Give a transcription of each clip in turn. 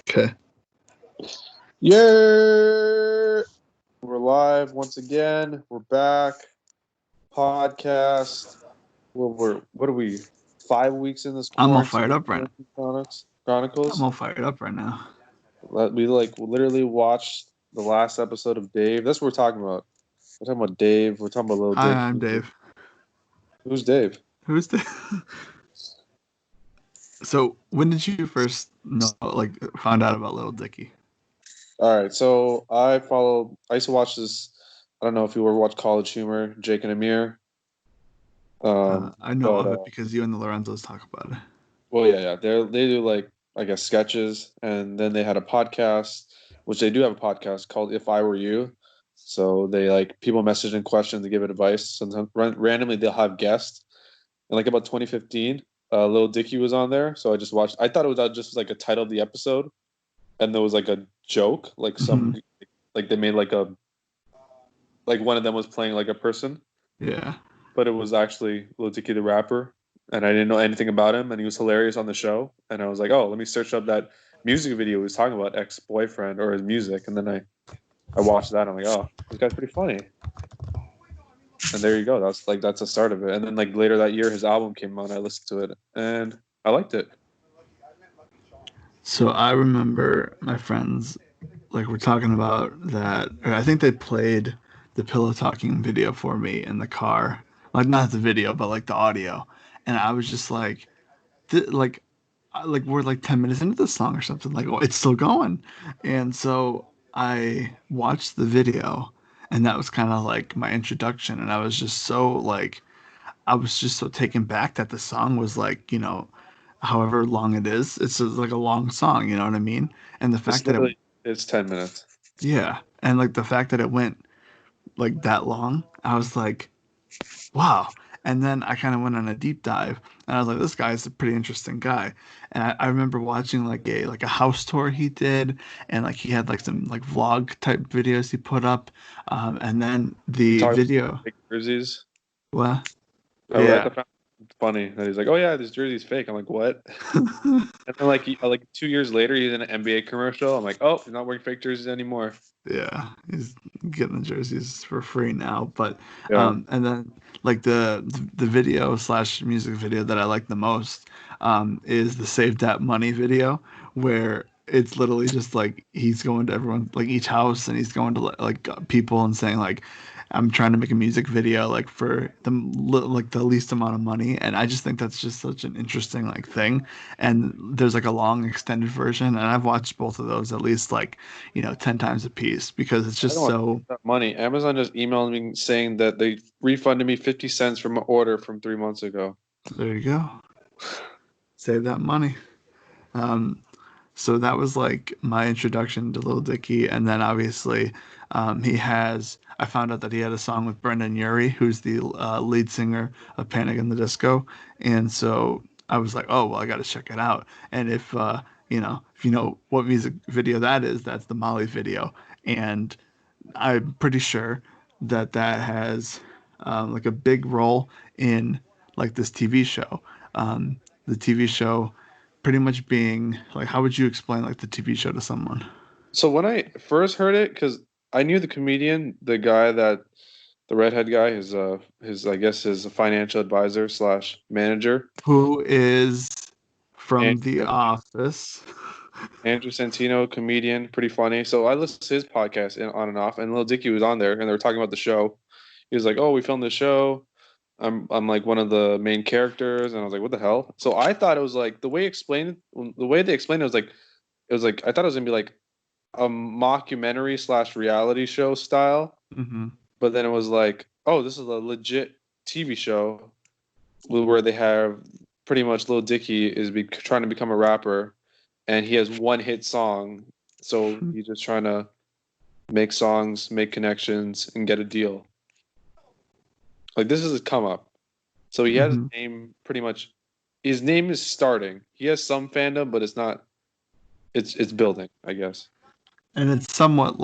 Okay. Yeah, we're live once again. We're back. Podcast. What are we? 5 weeks in this I'm all quarantine. fired up right now. I'm Chronicles. all fired up right now. We literally watched the last episode of Dave. That's what we're talking about. We're talking about Dave. We're talking about Little Hi, Dicky. I'm Dave. Who's Dave? Who's Dave? So, when did you first find out about Little Dicky? All right. So I used to watch this. I don't know if you ever watched College Humor, Jake and Amir. I know of it because you and the Lorenzos talk about it. Well, yeah. They do I guess sketches, and then they had a podcast, which they do have a podcast called If I Were You. So they people message in questions to give advice. Sometimes randomly they'll have guests. And about 2015, Lil Dicky was on there. So I just watched. I thought it was just a title of the episode, and there was a joke, they made one of them was playing a person. Yeah. But it was actually Lil Dicky the rapper, and I didn't know anything about him, and he was hilarious on the show. And I was like, oh, let me search up that music video he was talking about, ex-boyfriend or his music, and then I watched that. And I'm like, oh, this guy's pretty funny. And there you go. That's the start of it. And then later that year, his album came out. I listened to it, and I liked it. So I remember my friends were talking about that. Or I think they played the pillow talking video for me in the car. Not the video, but the audio. And I was just we're 10 minutes into the song or something, oh, it's still going. And so I watched the video, and that was kind of my introduction. And I was just so taken back that the song was however long it is, it's just a long song, you know what I mean? And the fact that it's 10 minutes. Yeah. And the fact that it went that long, I was like, wow. And then I kind of went on a deep dive, and I was like, this guy's a pretty interesting guy. And I remember watching a house tour he did, and he had some vlog type videos he put up. And then the video. Fake jerseys. What? Yeah. It's funny that he's like, oh yeah, this jersey's fake. I'm like, what? And then 2 years later, he's in an NBA commercial. I'm like, oh, he's not wearing fake jerseys anymore. Yeah, he's getting the jerseys for free now. But yeah. And then the video / music video that I like the most is the Save That Money video, where it's literally just he's going to everyone, each house, and he's going to people and saying I'm trying to make a music video for the least amount of money. And I just think that's just such an interesting thing. And there's a long extended version, and I've watched both of those at least 10 times a piece, because it's just so that money. Amazon just emailed me saying that they refunded me 50 cents from an order from 3 months ago. There you go. Save that money. So that was my introduction to Lil Dicky. And then obviously I found out that he had a song with Brendan Urie, who's the lead singer of Panic in the Disco. And so I was like, oh, well, I got to check it out. And if you know what music video that is, that's the Molly video. And I'm pretty sure that has a big role in this TV show. The TV show pretty much being how would you explain the TV show to someone? So when I first heard it, because I knew the comedian, the guy the redhead guy, his I guess his financial advisor / manager, who is from The Office. Andrew Santino, comedian, pretty funny. So I listened to his podcast on and off, and Lil Dicky was on there, and they were talking about the show. He was like, "Oh, we filmed the show. I'm one of the main characters," and I was like, "What the hell?" So I thought it was the way they explained it was I thought it was gonna be a mockumentary / reality show style. Mm-hmm. But then it was oh, this is a legit TV show where they have pretty much Lil Dicky is trying to become a rapper, and he has one hit song, so he's just trying to make songs, make connections, and get a deal. This is his come up. So he has his name pretty much. His name is starting. He has some fandom, but it's not. It's building, I guess. And it's somewhat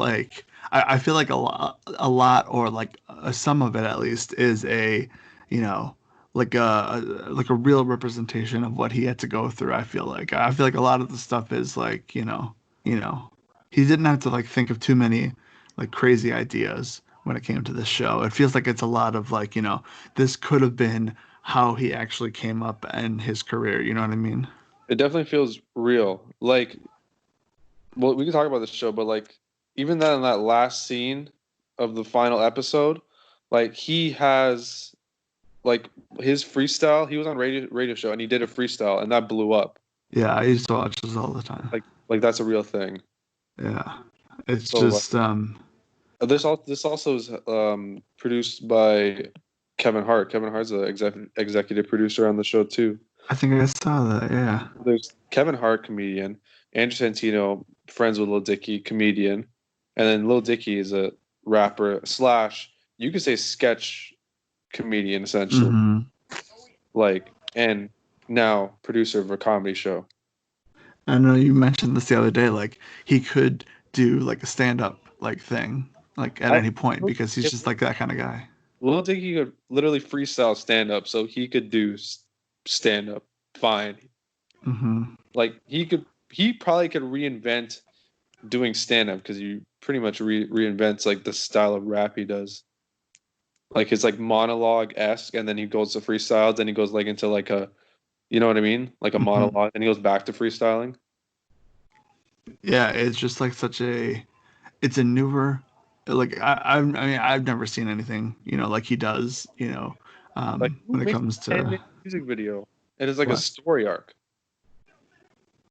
I feel a lot, or some of it at least, is a a real representation of what he had to go through. I feel a lot of the stuff is you know, he didn't have to like think of too many like crazy ideas when it came to this show. It feels like it's a lot of like, this could have been how he actually came up in his career. You know what I mean? It definitely feels real. Like, well, we can talk about the show, but like, even then, in that last scene of the final episode, like he has like his freestyle. He was on radio show and he did a freestyle and that blew up. Yeah, I used to watch this all the time. Like that's a real thing. Yeah. It's So like, just this also is produced by Kevin Hart. Kevin Hart's the executive producer on the show too. I think I saw that. Yeah. There's Kevin Hart, comedian. Andrew Santino, friends with Lil Dicky, comedian. And then Lil Dicky is a rapper slash, you could say sketch comedian, essentially. Hmm. Like, and now producer of a comedy show. I know you mentioned this the other day, like he could do like a stand-up like thing, like at I any point because he's if just like that kind of guy. Lil Dicky could literally freestyle stand up, so he could do stand up fine. Hmm. Like he probably could reinvent doing stand up because he pretty much reinvents like the style of rap he does. Like his like monologue esque, and then he goes to freestyles, then he goes like into like a, you know what I mean, like a Hmm. monologue, and he goes back to freestyling. Yeah, it's just like it's a newer, like I mean I've never seen anything like he does, Like who when it makes comes a 10 to minute music video, and it's like a what? story arc,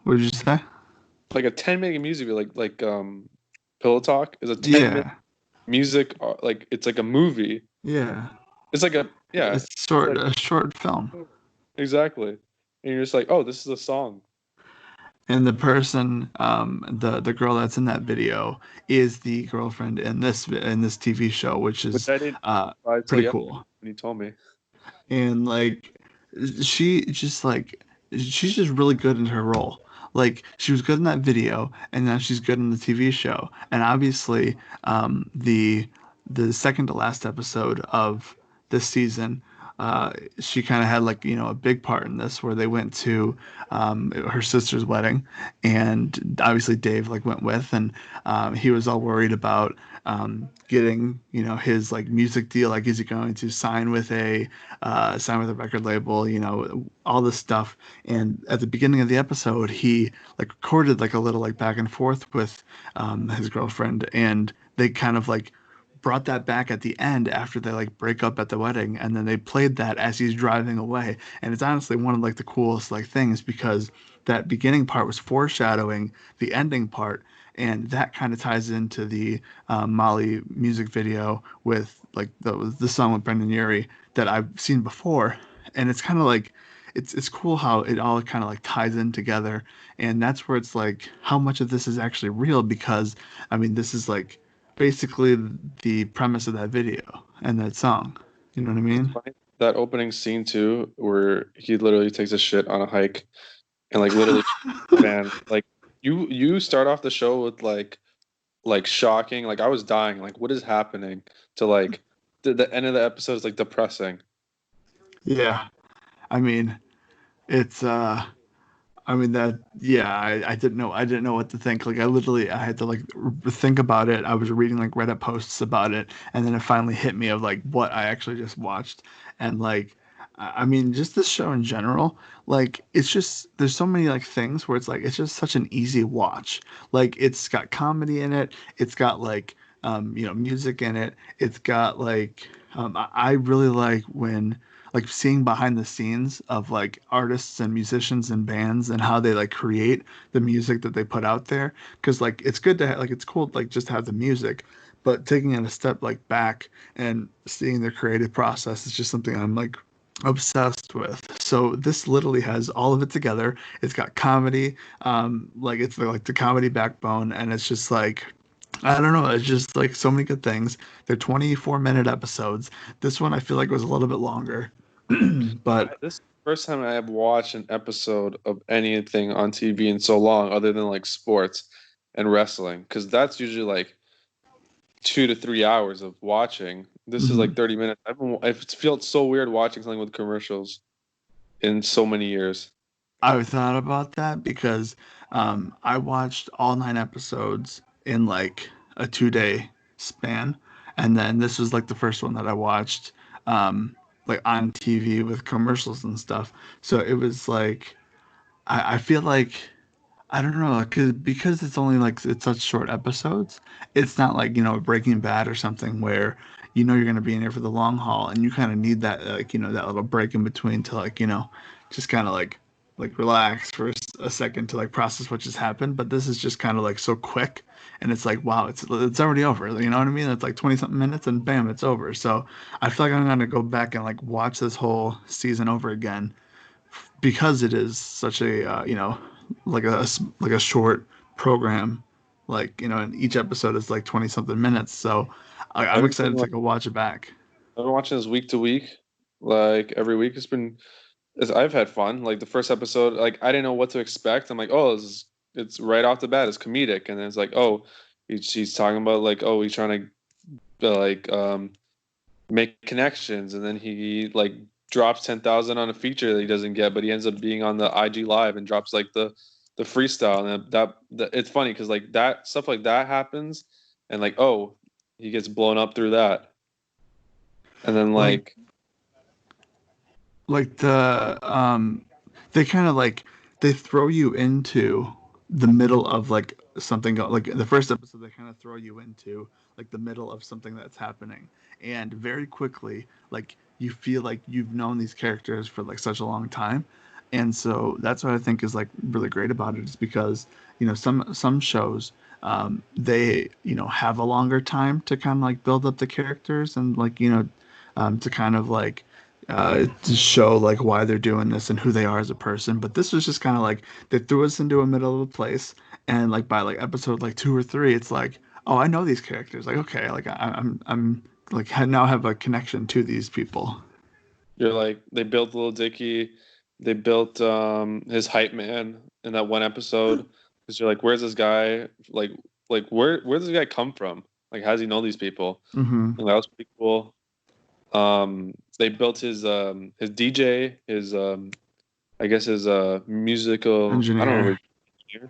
What did you say? like a 10 minute music video, Pillow Talk is a 10 minute Yeah, music, like it's like a movie. yeah, It's like a yeah, it's it's like a short film. exactly, and you're just like, oh, this is a song. And the person, the girl that's in that video is the girlfriend in this TV show, which Which is I didn't pretty yesterday cool. when you told me. And like she just like she's just really good in her role. Like she was good in that video, and now she's good in the TV show. And obviously, the second to last episode of this season, she kind of had like a big part in this, where they went to her sister's wedding, and obviously Dave like went with, and he was all worried about getting his like music deal. Like, is he going to sign with a record label, all this stuff. And at the beginning of the episode, he like recorded like a little like back and forth with his girlfriend, and they kind of like brought that back at the end after they like break up at the wedding, and then they played that as he's driving away. And it's honestly one of like the coolest like things, because that beginning part was foreshadowing the ending part, and that kind of ties into the Molly music video with like the song with Brendan Urie that I've seen before. And it's kind of like it's cool how it all kind of like ties in together. And that's where it's like how much of this is actually real, because I mean this is like basically the premise of that video and that song. You know what I It's mean? funny that opening scene too, where he literally takes a shit on a hike and like literally man, like you start off the show with like shocking, like I was dying, like what is happening, to like the end of the episode is like depressing. Yeah. I mean, it's I mean that yeah, I didn't know what to think. Like I had to like think about it. I was reading like Reddit posts about it, and then it finally hit me of like what I actually just watched. And like I mean just this show in general, like it's just there's so many like things where it's like it's just such an easy watch. Like it's got comedy in it, it's got like music in it, it's got like I really like when like seeing behind the scenes of like artists and musicians and bands and how they like create the music that they put out there, because like it's good to like it's cool like just to have the music, but taking it a step like back and seeing their creative process is just something I'm like obsessed with. So this literally has all of it together. It's got comedy, like it's like the comedy backbone, and it's just like I don't know. It's just like so many good things. They're 24-minute episodes. This one I feel like was a little bit longer. But This is the first time I have watched an episode of anything on TV in so long, other than like sports and wrestling, because that's usually like 2 to 3 hours of watching. This is like mhm. 30 minutes. It feels so weird watching something with commercials in so many years. I thought about that because I watched all 9 episodes in like a 2 day span, and then this was like the first one that I watched like on TV with commercials and stuff. So it was like I feel like I don't know, because it's only like it's such short episodes. It's not like, Breaking Bad or something where you're gonna be in here for the long haul, and you kind of need that like that little break in between to like just kind of like relax for a second to like process what just happened. But this is just kind of like so quick, and it's like wow, it's already over. You know what I mean? It's like 20 something minutes, and bam, it's over. So I feel like I'm gonna go back and like watch this whole season over again because it is such a like a short program, like and each episode is like 20 something minutes. So I'm I've been doing excited to like go watch it back. I've been watching this week to week, like every week. I've had fun. Like the first episode, like I didn't know what to expect. I'm like, oh, it's right off the bat, it's comedic, and then it's like, oh, she's talking about like, oh, he's trying to make connections, and then he like drops 10,000 on a feature that he doesn't get, but he ends up being on the IG live and drops like the freestyle, and that it's funny because like that stuff like that happens, and like oh, he gets blown up through that, and then like like like they kind of like they throw you into the middle of like something like the first episode they kind of throw you into like the middle of something that's happening, and very quickly like you feel like you've known these characters for like such a long time. And so that's what I think is like really great about it, is because some shows they have a longer time to kind of like build up the characters and like to kind of like to show like why they're doing this and who they are as a person. But this was just kind of like they threw us into a middle of a place, and like by like episode like 2 or 3, it's like, oh, I know these characters. Like, okay, like I'm like I now have a connection to these people. you're like they built little Dicky, they built his hype man in that one episode because you're like, where's this guy? Like where does this guy come from? Like how does he know these people? Hmm. And that was pretty cool. They built his DJ, his I guess his musical, I don't know, Engineer. engineer.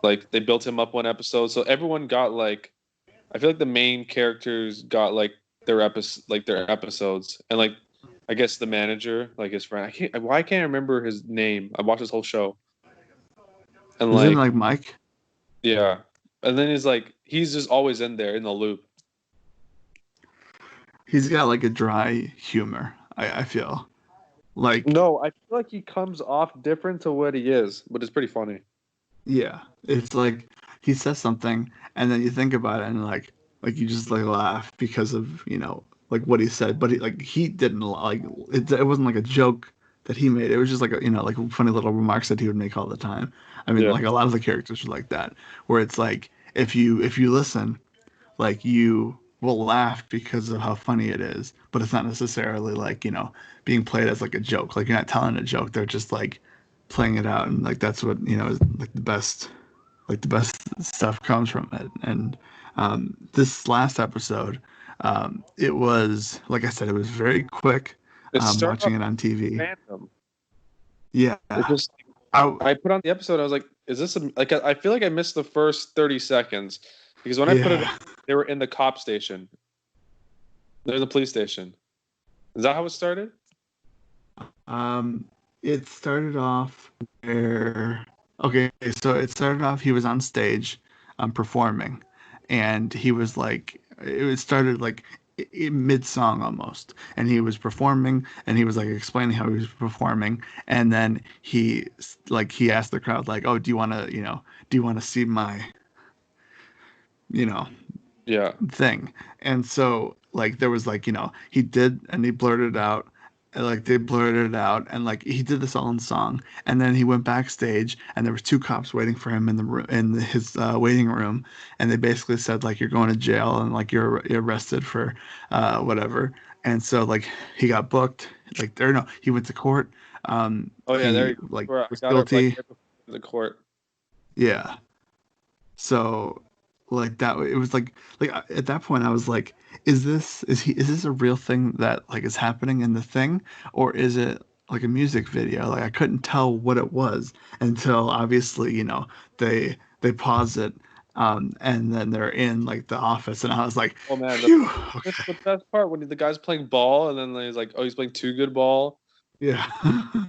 Like they built him up one episode, so everyone got like I feel like the main characters got their episodes, and like I guess the manager, like his friend. Why can't I remember his name? I watched this whole show, and Isn't it like like Mike? yeah, and then he's just always in there in the loop. He's got like a dry humor. I feel like No, I feel like he comes off different to what he is, but it's pretty funny. yeah, it's like he says something, and then you think about it, and like you just like laugh because of like what he said, but he didn't like it. It wasn't like a joke that he made. It was just like like funny little remarks that he would make all the time. I mean, Yeah, like a lot of the characters are like that, where it's like if you listen, like you will laugh because of how funny it is, but it's not necessarily like being played as like a joke. Like you're not telling a joke; they're just like playing it out, and like that's what is like the best stuff comes from it. And this last episode, it was like I said, it was very quick. it started off Watching it on TV. random. Yeah, It just I I put on the episode. I was like, "Is this like?" I feel like I missed the first 30 seconds because when I put it, yeah. they were in the cop station. They're in the police station. Is that how it started? Um, it started off where okay, so it started off he was on stage, performing, and he was like it started like mid song almost, and he was performing, and he was like explaining how he was performing, and then he asked the crowd like, oh, do you want to see my you know Yeah. thing. And so like there was like, he did, and he blurted out, and like they blurted it out, and like he did this all in song, and then he went backstage, and there was two cops waiting for him in the room, in his waiting room, and they basically said like you're going to jail, and like you're arrested for whatever. And so like he got booked, like or no, he went to court. Oh yeah, there He you go. like I was got it like guilty. right before the court. Yeah. So like that it was like at that point I was like, is this a real thing that like is happening in the thing, or is it like a music video. Like I couldn't tell what it was until obviously, they pause it, and then they're in like the office, and I was like, Oh man, phew, that's okay, the best part when the guy's playing ball, and then he's like, oh, he's playing too good ball, yeah.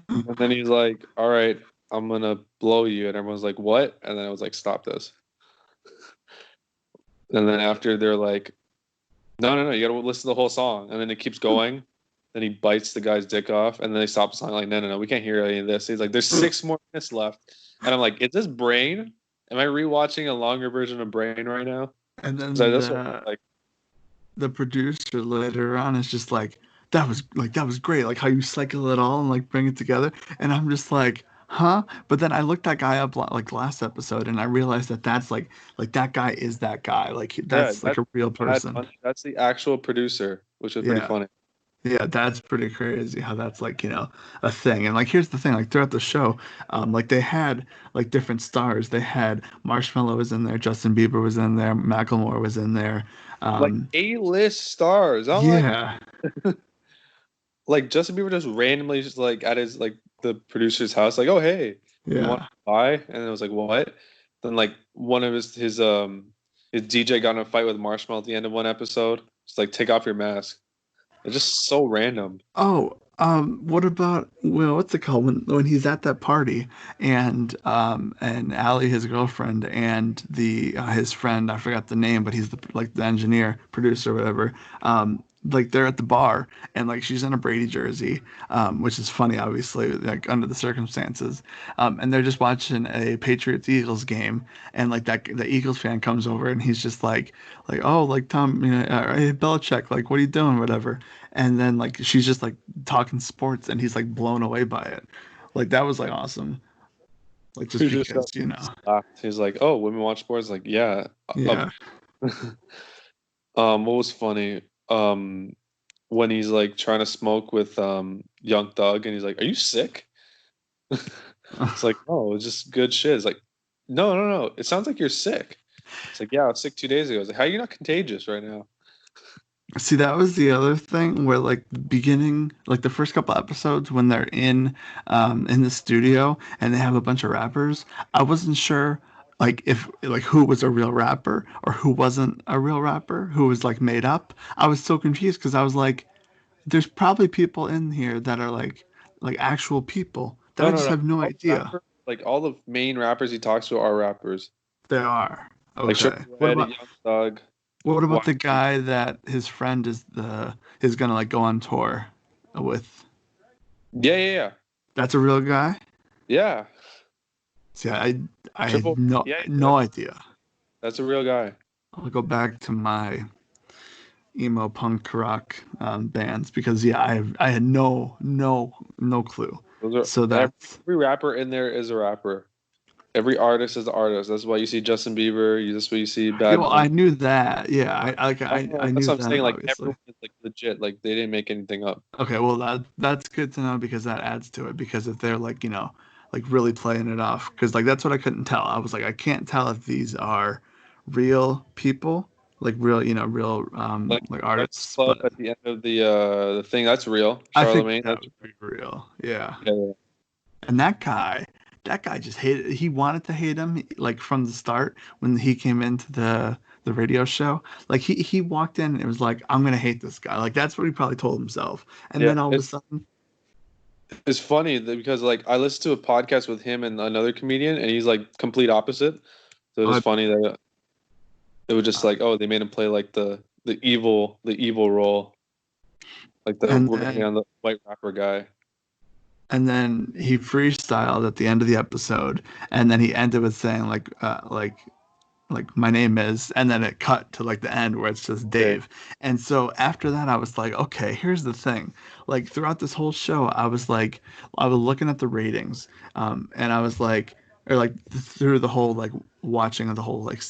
and then he's like, all right, I'm gonna blow you, and everyone's like, what? And then I was like, stop this. And then after they're like, no, no, no, you gotta listen to the whole song, and then it keeps going. Then he bites the guy's dick off, and then they stop the song. Like, no, no, no, we can't hear any of this. He's like, there's 6 more minutes left, and I'm like, is this Brain? Am I rewatching a longer version of Brain right now? And So then that's what like. the producer later on is just like, that was great, like how you cycle it all and like bring it together. And I'm just like, huh? But then I looked that guy up like last episode, and I realized that that's like that guy is that guy. Like Yeah, that's like that's a real Mad person. Money. That's the actual producer, which is pretty Yeah. funny. Yeah, that's pretty crazy how that's like, a thing. And like here's the thing, like throughout the show, like they had like different stars. They had Marshmello was in there, Justin Bieber was in there, Macklemore was in there. Like Um, A-list stars. I'm yeah, like Justin Bieber just randomly just like at his like the producer's house, like, oh hey, you want to yeah. buy? And it was like, what? Then like one of his DJ got in a fight with Marshmallow at the end of one episode. Just like take off your mask. It's just so random. Oh, what about what's it called when he's at that party, and Allie, his girlfriend, and the his friend, I forgot the name, but he's the engineer, producer, whatever. Like they're at the bar, and like she's in a Brady jersey, which is funny, obviously, like under the circumstances. And they're just watching a Patriots Eagles game, and like that the Eagles fan comes over, and he's just like, oh, like Tom, hey Belichick, like what are you doing, whatever. And then like she's just like talking sports, and he's like blown away by it. Like that was like awesome. Like just He just got because, slapped. He's like, oh, women watch sports. Like, yeah. yeah. What was funny? When he's like trying to smoke with Young Thug, and he's like, "Are you sick?" It's like, "No, it's just good shit." It's like, "No, no, no. It sounds like you're sick." It's like, "Yeah, I was sick 2 days ago." It's like, "How are you not contagious right now?" See, that was the other thing where like the beginning, like the first couple episodes when they're in the studio and they have a bunch of rappers, I wasn't sure like if like who was a real rapper or who wasn't a real rapper, who was like made up. I was so confused because I was like, there's probably people in here that are like actual people that No, I no, just no. have no All the idea rappers, like all the main rappers he talks to are rappers. they are. Like Okay. Shorty Red, Young Thug. What about Why? the guy that his friend is gonna like go on tour with? Yeah, yeah, yeah. That's a real guy? Yeah. See, I had Triple. no Yeah, yeah, no idea. that's a real guy. I'll go back to my emo punk rock bands because yeah, I had no clue. Those are So every, that's every rapper in there is a rapper. Every artist is an artist. That's why you see Justin Bieber. That's why you see yeah, Bad well, Bunny. I knew that. Yeah, I That's knew what I'm that saying. Like obviously. everyone is like legit. Like they didn't make anything up. Okay, well that's good to know because that adds to it because if they're like, like really playing it off because like that's what I couldn't tell. I was like I can't tell if these are real people, like real, real Like like Breakfast artists, Club but at the end of the thing. That's real. I think Charlemagne. that would be real. Yeah. Yeah, yeah. And that guy just hated. He wanted to hate him like from the start when he came into the radio show. Like he walked in and it was like, I'm gonna hate this guy. Like that's what he probably told himself. And Yeah, then all of a sudden, it's funny because like I listened to a podcast with him and another comedian, and he's like complete opposite. So it was uh, funny that it was just like, oh, they made him play like the evil role, like the and we're then on the white rapper guy. and then he freestyled at the end of the episode, and then he ended with saying like my name is, and then it cut to like the end where it's just Okay. Dave. And so after that I was like, okay, here's the thing, like throughout this whole show I was like, I was looking at the ratings, and I was like, or like through the whole like watching of the whole like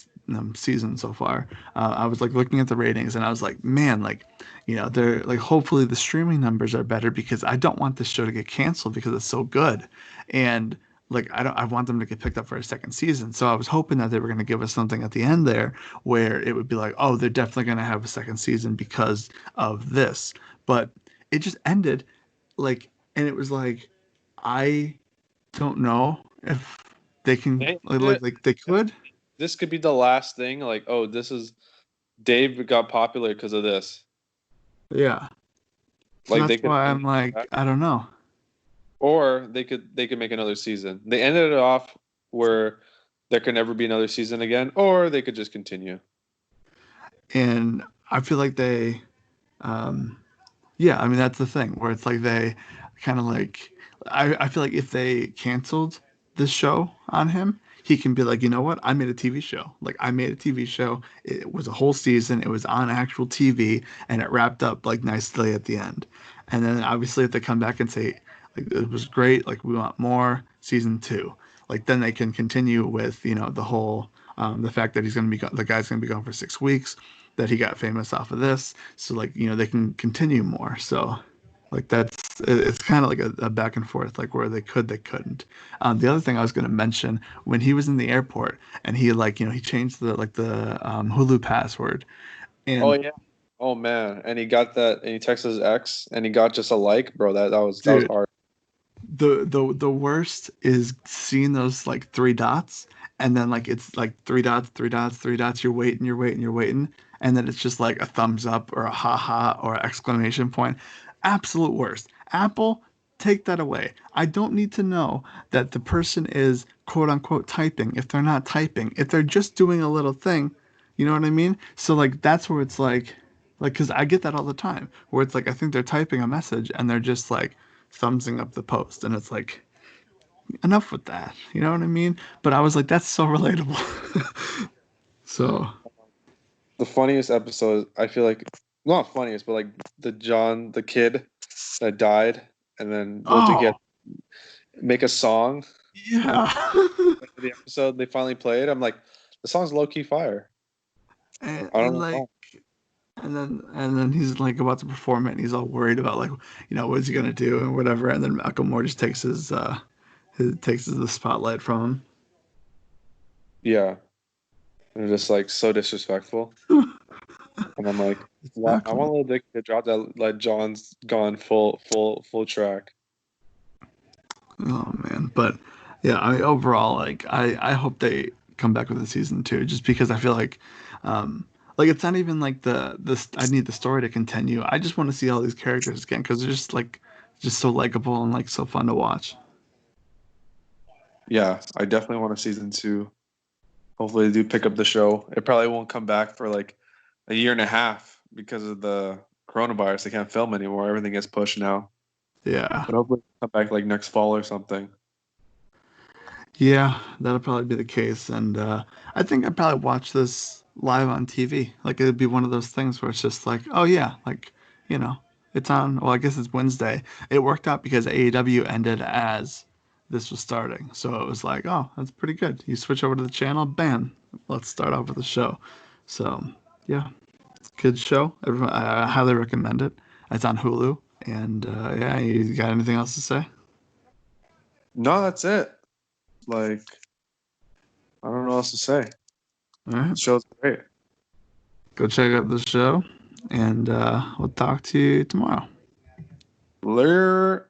season so far, I was like looking at the ratings and I was like, man, like, they're like hopefully the streaming numbers are better because I don't want this show to get canceled because it's so good. And like I want them to get picked up for a second season. So I was hoping that they were going to give us something at the end there where it would be like, oh, they're definitely going to have a second season because of this. But it just ended like and it was like, I don't know if they can They ended it. like they could. This could be the last thing. Like, oh, this is Dave got popular because of this. Yeah. So Like that's they could why end I'm it like like, that. I don't know. Or they could make another season. They ended it off where there can never be another season again, or they could just continue. And I feel like they, um, yeah, I mean that's the thing where it's like they kind of like I feel like if they canceled this show on him, he can be like, you know what? I made a TV show. Like I made a TV show. It was a whole season. It was on actual TV, and it wrapped up like nicely at the end. And then obviously if they come back and say like it was great, like we want more season two, like then they can continue with the whole the fact that the guy's gonna be gone for 6 weeks, that he got famous off of this, so like they can continue more. So like it's kind of like a back and forth, like where they couldn't. The other thing I was going to mention, when he was in the airport and he like he changed the Hulu password, Oh and yeah. Oh man. And he got that and he texted his ex and he got just a like, bro. That was dude, hard. the worst is seeing those like three dots, and then like it's like three dots, three dots, three dots. You're waiting, you're waiting, you're waiting, and then it's just like a thumbs up or a ha ha or an exclamation point. Absolute worst. Apple, take that away. I don't need to know that the person is quote unquote typing if they're not typing. If they're just doing a little thing, you know what I mean? So like that's where it's like because I get that all the time where it's like I think they're typing a message and they're just like thumbsing up the post, and it's like enough with that, you know what I mean? But I was like, that's so relatable. So The funniest episode, I feel like not funniest, but like the kid that died and then Lil Dicky had oh to make a song and yeah. at the episode they finally played. I'm like, the song's low key fire. and, I don't and know like why. and then he's like about to perform it, and he's all worried about like what's he gonna do and whatever, and then Malcolm Moore just takes the spotlight from Yeah. And just like so disrespectful. him. And I'm like, what? I Exactly. want Lil Dicky to drop that like John's gone full track. Oh man, but yeah, I mean, overall, like I hope they come back with a season two, just because I feel like it's not even like the I need the story to continue. I just want to see all these characters again because they're just so likable and like so fun to watch. Yeah, I definitely want a season two. Hopefully they do pick up the show. It probably won't come back for like a year and a half because of the coronavirus. They can't film anymore. Everything gets pushed now. Yeah, But hopefully it'll come back like next fall or something. yeah, that'll probably be the case, and I think I'd probably watch this live on TV. Like it'd be one of those things where it's just like, oh yeah, like you know, it's on. Well, I guess it's Wednesday. It worked out because AEW ended as this was starting, so it was like, oh, that's pretty good. You switch over to the channel, bam, let's start off with the show. So yeah, it's a good show. Everyone, I highly recommend it. It's on Hulu, and yeah, you got anything else to say? No, that's it. Like, I don't know what else to say. All right, The show's great. go check out the show, and we'll talk to you tomorrow. Later.